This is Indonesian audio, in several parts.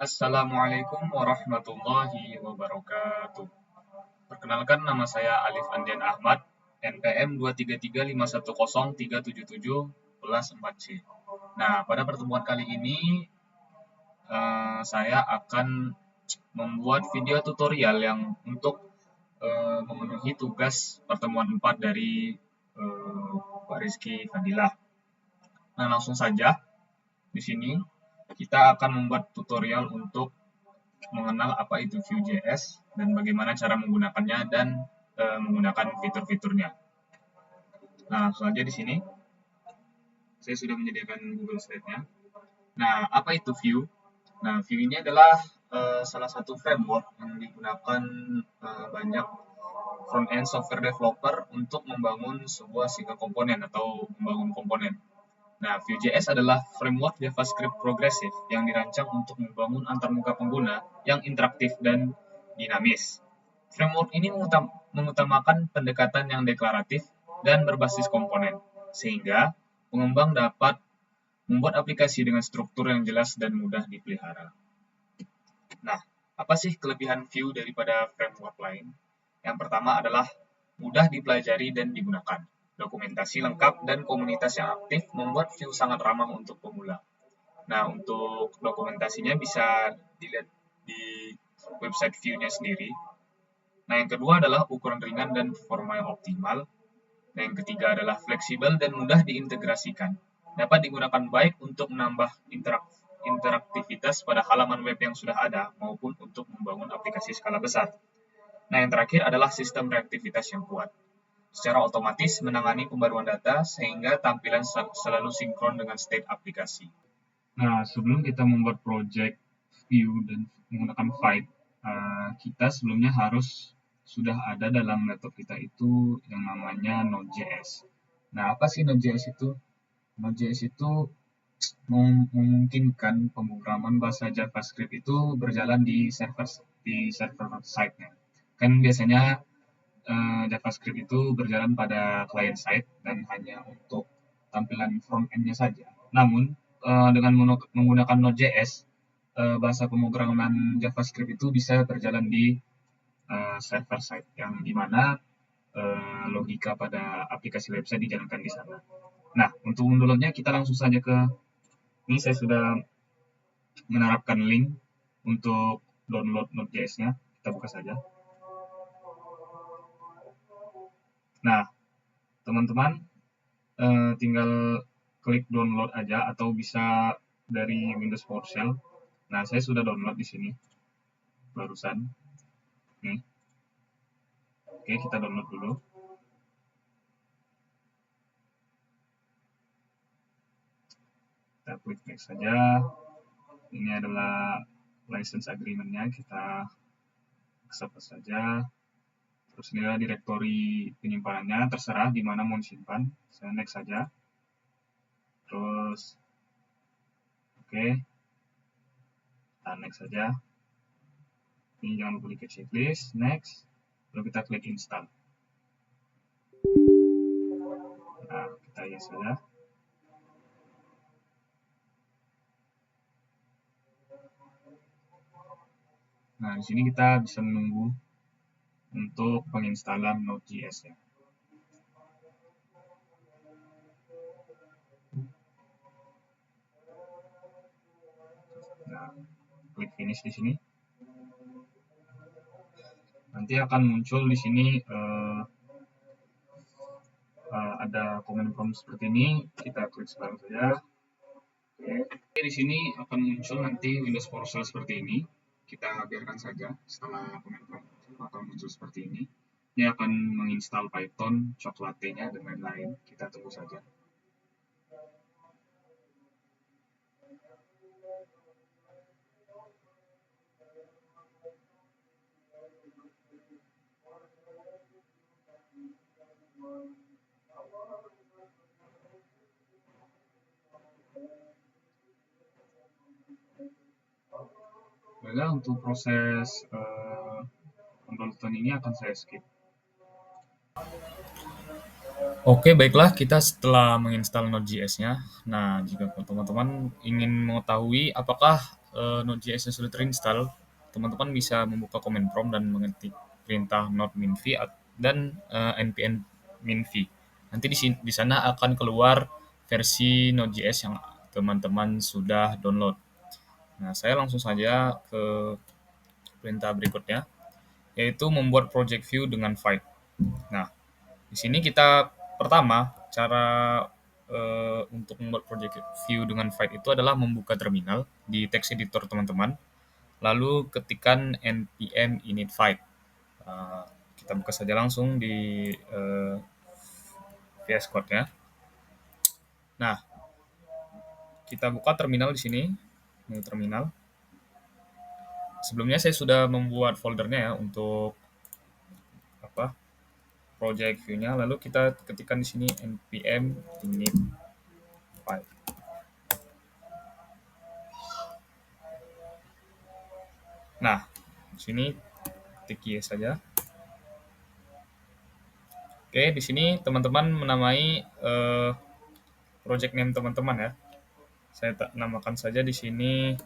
Assalamualaikum warahmatullahi wabarakatuh. Perkenalkan, nama saya Alif Andian Ahmad, NPM 233510377 4C. Nah, pada pertemuan kali ini saya akan membuat video tutorial yang untuk memenuhi tugas pertemuan 4 dari Pak Rizky Fadilah. Nah, langsung saja di sini kita akan membuat tutorial untuk mengenal apa itu Vue.js dan bagaimana cara menggunakannya dan menggunakan fitur-fiturnya. Nah, langsung aja di sini saya sudah menyediakan Google Slide-nya. Nah, apa itu Vue? Nah, Vue ini adalah salah satu framework yang digunakan banyak front-end software developer untuk membangun sebuah single komponen atau membangun komponen. Nah, Vue.js adalah framework JavaScript progresif yang dirancang untuk membangun antarmuka pengguna yang interaktif dan dinamis. Framework ini mengutamakan pendekatan yang deklaratif dan berbasis komponen, sehingga pengembang dapat membuat aplikasi dengan struktur yang jelas dan mudah dipelihara. Nah, apa sih kelebihan Vue daripada framework lain? Yang pertama adalah mudah dipelajari dan digunakan. Dokumentasi lengkap dan komunitas yang aktif membuat Vue sangat ramah untuk pemula. Nah, untuk dokumentasinya bisa dilihat di website Vue-nya sendiri. Nah, yang kedua adalah ukuran ringan dan performa yang optimal. Nah, yang ketiga adalah fleksibel dan mudah diintegrasikan. Dapat digunakan baik untuk menambah interaktivitas pada halaman web yang sudah ada maupun untuk membangun aplikasi skala besar. Nah, yang terakhir adalah sistem reaktivitas yang kuat. Secara otomatis menangani pembaruan data sehingga tampilan selalu sinkron dengan state aplikasi. Nah, sebelum kita membuat project Vue dan menggunakan Vite, kita sebelumnya harus sudah ada dalam laptop kita itu yang namanya Node.js. Nah, apa sih Node.js itu? Node.js itu memungkinkan pemrograman bahasa JavaScript itu berjalan di server side-nya. Kan biasanya JavaScript itu berjalan pada client side dan hanya untuk tampilan front end-nya saja. Namun dengan menggunakan Node.js, bahasa pemrograman JavaScript itu bisa berjalan di server side, yang dimana logika pada aplikasi website dijalankan di sana. Nah, untuk mendownloadnya kita langsung saja ke ini. Saya sudah menerapkan link untuk download Node.js-nya. Kita buka saja. Nah, teman-teman tinggal klik download aja atau bisa dari Windows PowerShell. Nah, saya sudah download di sini barusan. Nih. Oke, kita download dulu. Kita klik next saja. Ini adalah license agreement-nya, kita accept saja. Terus ini adalah direktori penyimpanannya, terserah di mana mau disimpan. Saya next saja. Terus oke. Kita next saja. Ini jangan lupa klik checklist, next. Lalu kita klik install. Nah, kita yes saja. Nah, di sini kita bisa menunggu untuk penginstalan Node.js-nya. Nah, klik finish di sini. Nanti akan muncul di sini ada comment prompt seperti ini. Kita klik sekarang saja. Oke. Di sini akan muncul nanti Windows PowerShell seperti ini. Kita biarkan saja setelah comment prompt akan muncul seperti ini. Ini akan menginstal Python, Chocolate-nya, dan lain-lain. Kita tunggu saja. Baiklah, untuk proses penonton ini akan saya skip. Oke, baiklah, kita setelah menginstal Node.js-nya. Nah, jika teman-teman ingin mengetahui apakah Node.js sudah terinstall, teman-teman bisa membuka command prompt dan mengetik perintah node minv dan npm minv. Nanti di sana akan keluar versi Node.js yang teman-teman sudah download. Nah, saya langsung saja ke perintah berikutnya, yaitu membuat project view dengan Vite. Nah, di sini kita pertama cara untuk membuat project view dengan Vite itu adalah membuka terminal di text editor teman-teman, lalu ketikkan npm init Vite. Kita buka saja langsung di VS Code-nya. Nah, kita buka terminal di sini, ini terminal. Sebelumnya saya sudah membuat foldernya ya untuk project view-nya, lalu kita ketikkan di sini npm init Vite. Nah, di sini ketik yes saja. Oke, di sini teman-teman menamai project name teman-teman ya. Saya namakan saja di sini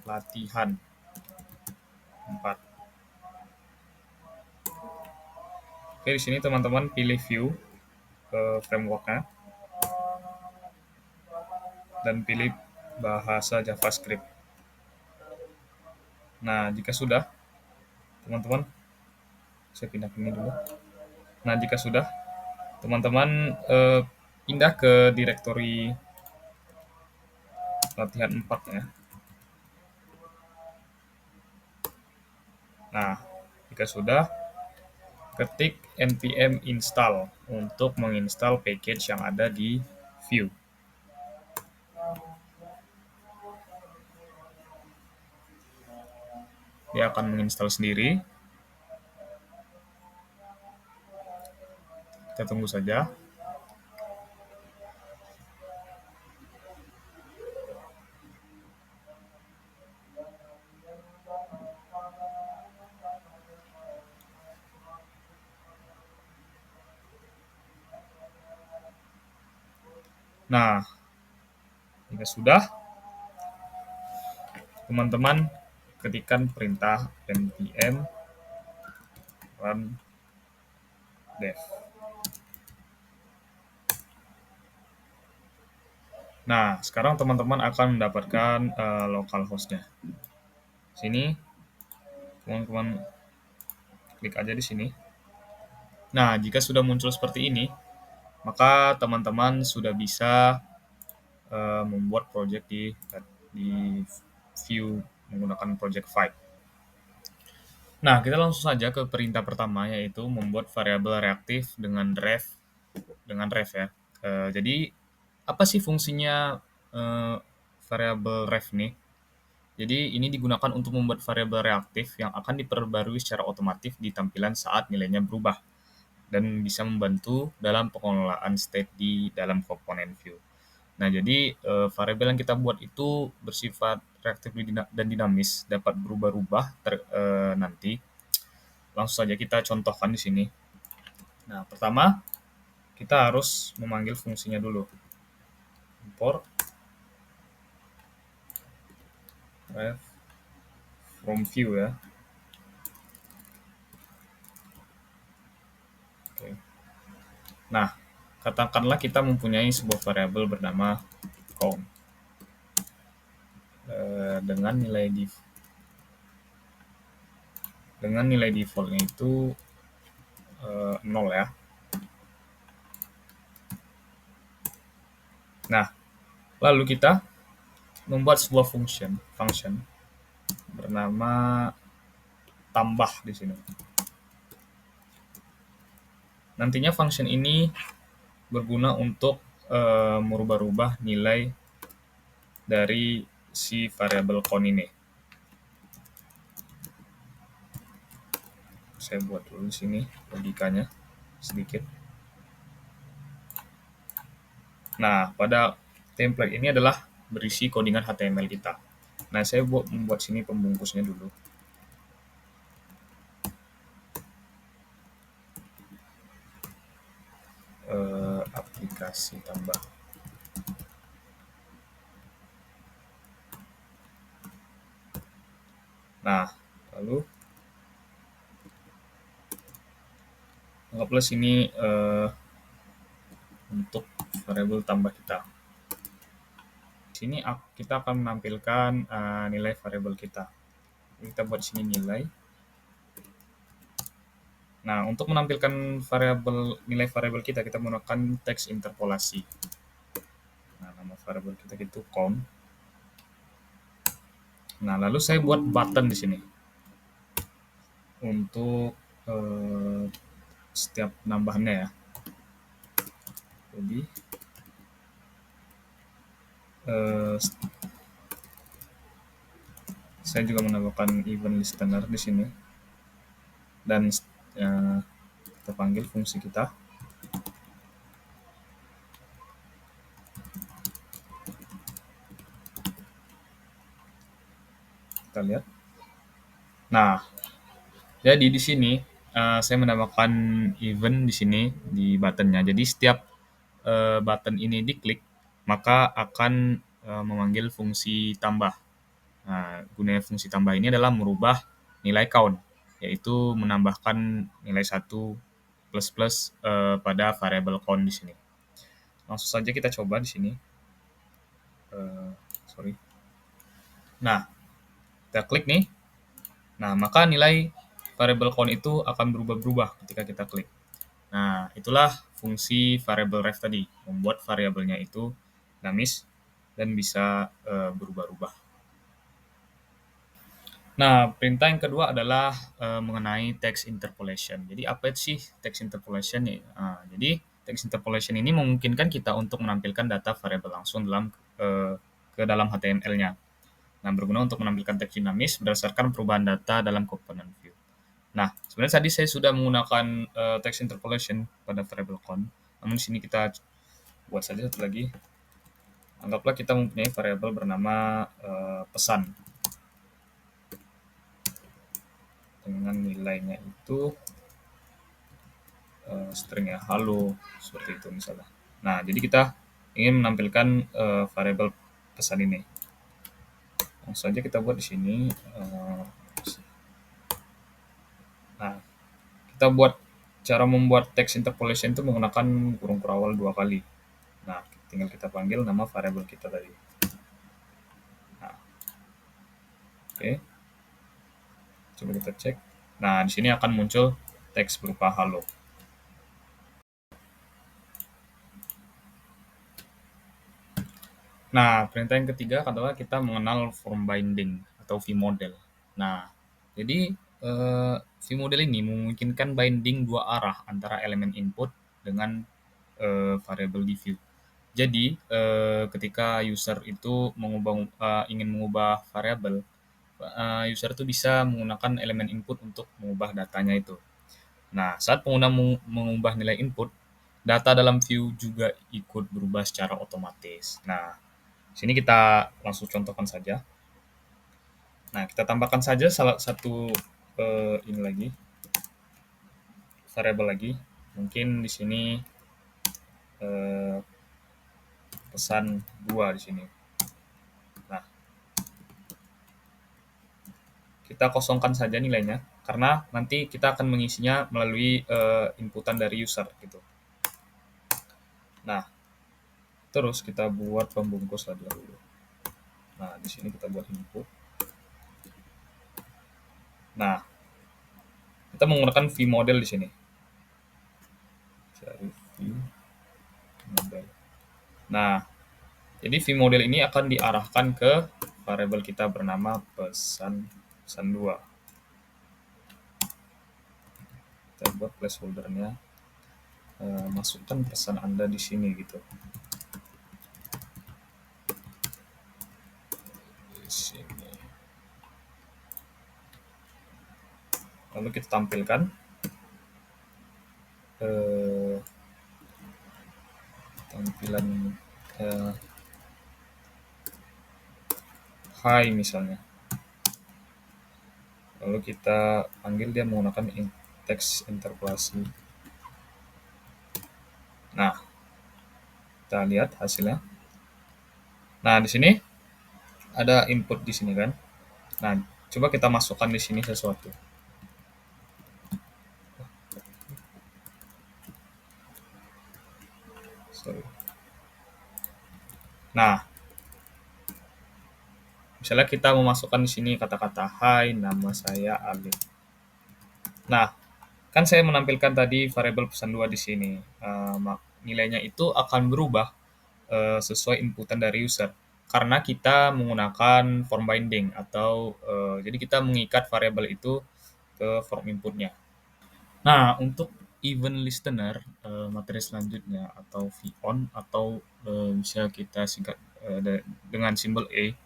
latihan 4. Oke, di sini teman-teman pilih view framework-nya dan pilih bahasa JavaScript. Nah, jika sudah, teman-teman, saya pindah ke ini dulu. Nah, jika sudah, teman-teman pindah ke direktori latihan 4 ya. Nah, jika sudah, ketik npm install untuk menginstal package yang ada di Vue. Dia akan menginstal sendiri. Kita tunggu saja. Nah, jika sudah, teman-teman ketikkan perintah npm run dev. Nah, sekarang teman-teman akan mendapatkan localhost-nya. Sini, teman-teman klik aja di sini. Nah, jika sudah muncul seperti ini, maka teman-teman sudah bisa membuat project di Vue menggunakan project Vite. Nah, kita langsung saja ke perintah pertama, yaitu membuat variabel reaktif dengan ref ya. Jadi apa sih fungsinya variabel ref nih? Jadi ini digunakan untuk membuat variabel reaktif yang akan diperbarui secara otomatis di tampilan saat nilainya berubah dan bisa membantu dalam pengelolaan state di dalam komponen Vue. Nah, jadi variabel yang kita buat itu bersifat reaktif dan dinamis, dapat berubah-ubah nanti. Langsung saja kita contohkan di sini. Nah, pertama kita harus memanggil fungsinya dulu. Import ref from Vue ya. Oke. Nah, katakanlah kita mempunyai sebuah variabel bernama count dengan nilai defaultnya itu 0 ya. Nah, lalu kita membuat sebuah function bernama tambah di sini. Nantinya function ini berguna untuk merubah-rubah nilai dari si variabel count ini. Saya buat dulu di sini logikanya sedikit. Nah, pada template ini adalah berisi codingan HTML kita. Nah, saya membuat sini pembungkusnya dulu. Aplikasi tambah. Nah, lalu anggaplah sini untuk variabel tambah kita. Di sini kita akan menampilkan nilai variabel kita. Kita buat sini nilai. Nah, untuk menampilkan nilai variabel kita menggunakan teks interpolasi. Nah, nama variabel kita itu count. Nah, lalu saya buat button di sini untuk setiap penambahannya ya. Jadi saya juga menambahkan event listener di sini dan kita panggil fungsi kita. Kita lihat. Nah, jadi di sini saya menambahkan event di sini di buttonnya. Jadi setiap button ini diklik, maka akan memanggil fungsi tambah. Nah, gunanya fungsi tambah ini adalah merubah nilai count, yaitu menambahkan nilai 1 plus pada variabel count di sini. Langsung saja kita coba di sini. Sorry. Nah, kita klik nih. Nah, maka nilai variabel count itu akan berubah-berubah ketika kita klik. Nah, itulah fungsi variable ref tadi, membuat variabelnya itu dinamis dan bisa berubah-ubah. Nah, perintah yang kedua adalah mengenai text interpolation. Jadi apa sih text interpolation nih? Jadi text interpolation ini memungkinkan kita untuk menampilkan data variabel langsung ke dalam HTML-nya. Nah, berguna untuk menampilkan teks dinamis berdasarkan perubahan data dalam component view. Nah, sebenarnya tadi saya sudah menggunakan text interpolation pada variable count. Namun di sini kita buat saja satu lagi. Anggaplah kita mempunyai variabel bernama pesan. Dengan nilainya itu string ya, halo, seperti itu misalnya. Nah, jadi kita ingin menampilkan variabel pesan ini. Langsung saja kita buat di sini. Nah, kita buat cara membuat text interpolation itu menggunakan kurung kurawal 2 kali. Nah, tinggal kita panggil nama variabel kita tadi. Nah, oke. Coba kita cek. Nah, di sini akan muncul teks berupa halo. Nah, perintah yang ketiga adalah kita mengenal form binding atau vModel. Nah, jadi vModel ini memungkinkan binding dua arah antara elemen input dengan variabel di view. Jadi, ketika user itu ingin mengubah variabel, user itu bisa menggunakan elemen input untuk mengubah datanya itu. Nah, saat pengguna mengubah nilai input, data dalam view juga ikut berubah secara otomatis. Nah, sini kita langsung contohkan saja. Nah, kita tambahkan saja salah satu ini lagi, variabel lagi. Mungkin di sini pesan 2 di sini. Nah, kita kosongkan saja nilainya karena nanti kita akan mengisinya melalui inputan dari user gitu. Nah, terus kita buat pembungkus saja dulu. Nah, di sini kita buat input. Nah, kita menggunakan vModel di sini. Cari vModel. Nah, jadi vModel ini akan diarahkan ke variabel kita bernama pesan 2. Kita buat placeholder-nya. Masukkan pesan Anda di sini gitu. Di sini. Lalu kita tampilkan tampilan hi misalnya. Lalu kita panggil dia menggunakan teks interpolasi. Nah, kita lihat hasilnya. Nah, di sini ada input di sini kan. Nah, Coba kita masukkan di sini sesuatu. Sorry. Nah, misalnya kita memasukkan di sini kata-kata "Hai, nama saya Alif". Nah, kan saya menampilkan tadi variabel pesan 2 di sini. Nilainya itu akan berubah sesuai inputan dari user. Karena kita menggunakan form binding atau jadi kita mengikat variabel itu ke form inputnya. Nah, untuk event listener, materi selanjutnya atau VON atau bisa kita singkat dengan simbol E,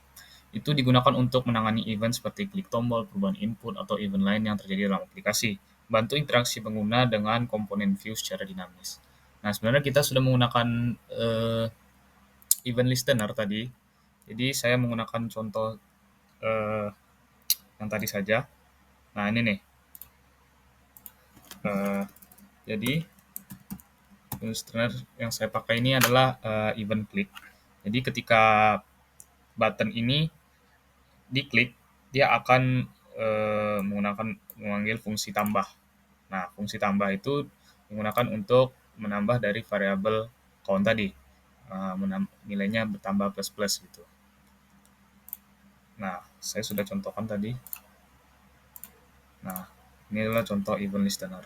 itu digunakan untuk menangani event seperti klik tombol, perubahan input, atau event lain yang terjadi dalam aplikasi. Bantu interaksi pengguna dengan komponen view secara dinamis. Nah, sebenarnya kita sudah menggunakan event listener tadi. Jadi saya menggunakan contoh eh, yang tadi saja. Nah, ini nih. Eh, jadi listener yang saya pakai ini adalah event click. Jadi ketika button ini diklik, dia akan memanggil fungsi tambah. Nah, fungsi tambah itu digunakan untuk menambah dari variabel count tadi. Nilainya bertambah plus-plus gitu. Nah, saya sudah contohkan tadi. Nah, ini adalah contoh event listener.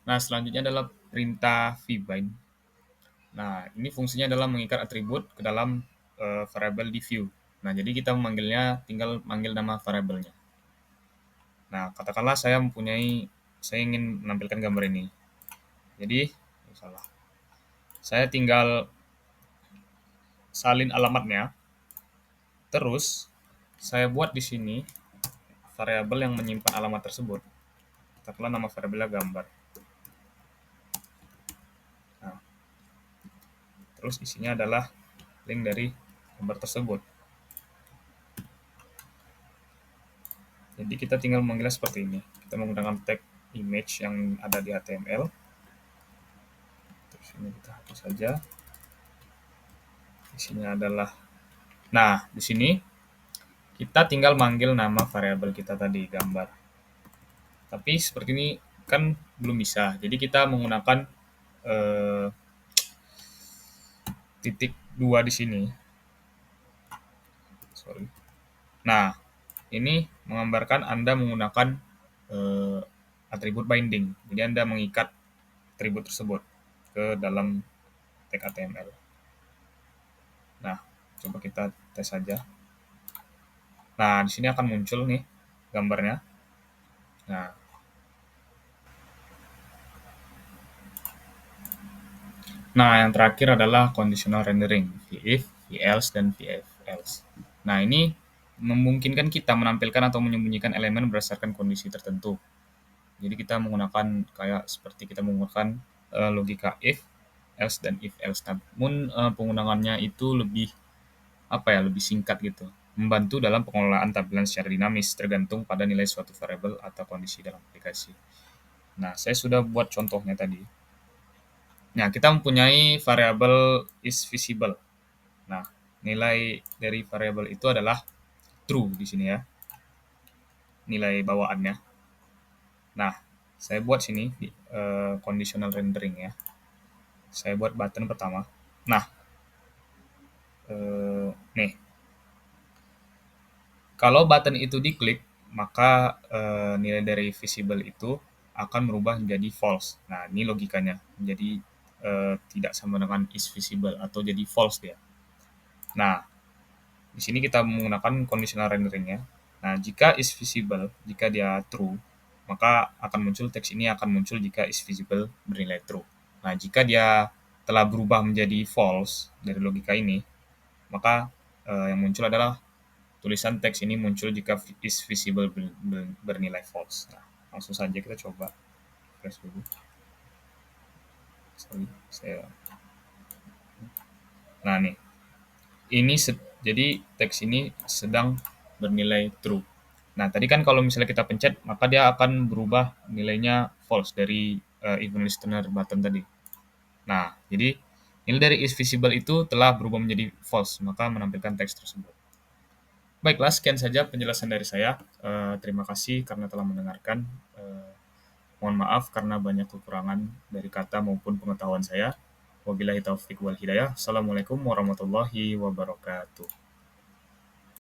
Nah, selanjutnya adalah perintah vbind. Nah, ini fungsinya adalah mengikat atribut ke dalam variabel di view. Nah, jadi kita memanggilnya tinggal manggil nama variabelnya. Nah, katakanlah saya ingin menampilkan gambar ini. Jadi, salah. Saya tinggal salin alamatnya. Terus, saya buat di sini variabel yang menyimpan alamat tersebut. Katakanlah nama variabelnya gambar. Nah, terus isinya adalah link dari gambar tersebut. Jadi kita tinggal memanggilnya seperti ini. Kita menggunakan tag image yang ada di HTML. Terus ini kita hapus saja. Isinya adalah, nah di sini kita tinggal manggil nama variabel kita tadi, gambar. Tapi seperti ini kan belum bisa. Jadi kita menggunakan eh, titik 2 di sini. Sorry. Nah, ini menggambarkan Anda menggunakan eh, atribut binding. Jadi Anda mengikat atribut tersebut ke dalam tag HTML. Nah, coba kita tes saja. Nah, di sini akan muncul nih gambarnya. Nah, yang terakhir adalah conditional rendering, if, else, dan else. Nah, ini memungkinkan kita menampilkan atau menyembunyikan elemen berdasarkan kondisi tertentu. Jadi kita menggunakan kayak seperti kita menggunakan logika if, else, dan if else. Namun penggunaannya itu lebih lebih singkat gitu. Membantu dalam pengelolaan tampilan secara dinamis tergantung pada nilai suatu variabel atau kondisi dalam aplikasi. Nah, saya sudah buat contohnya tadi. Nah, kita mempunyai variabel is visible. Nah, nilai dari variabel itu adalah true di sini ya. Nilai bawaannya. Nah, saya buat sini conditional rendering ya. Saya buat button pertama. Nah, nih. Kalau button itu diklik, maka nilai dari visible itu akan berubah menjadi false. Nah, ini logikanya. Jadi tidak sama dengan is visible atau jadi false dia. Nah, di sini kita menggunakan conditional rendering ya. Nah, jika is visible, jika dia true, maka akan muncul teks ini akan muncul jika is visible bernilai true. Nah, jika dia telah berubah menjadi false dari logika ini, maka yang muncul adalah tulisan teks ini muncul jika is visible bernilai false. Nah, langsung saja kita coba refresh dulu. Nah, nih. Ini jadi teks ini sedang bernilai true. Nah, tadi kan kalau misalnya kita pencet, maka dia akan berubah nilainya false dari event listener button tadi. Nah, jadi nilai dari is visible itu telah berubah menjadi false, maka menampilkan teks tersebut. Baiklah, sekian saja penjelasan dari saya. Terima kasih karena telah mendengarkan. Eh, Mohon maaf karena banyak kekurangan dari kata maupun pengetahuan saya. Wabillahi taufiq wal hidayah. Assalamualaikum warahmatullahi wabarakatuh.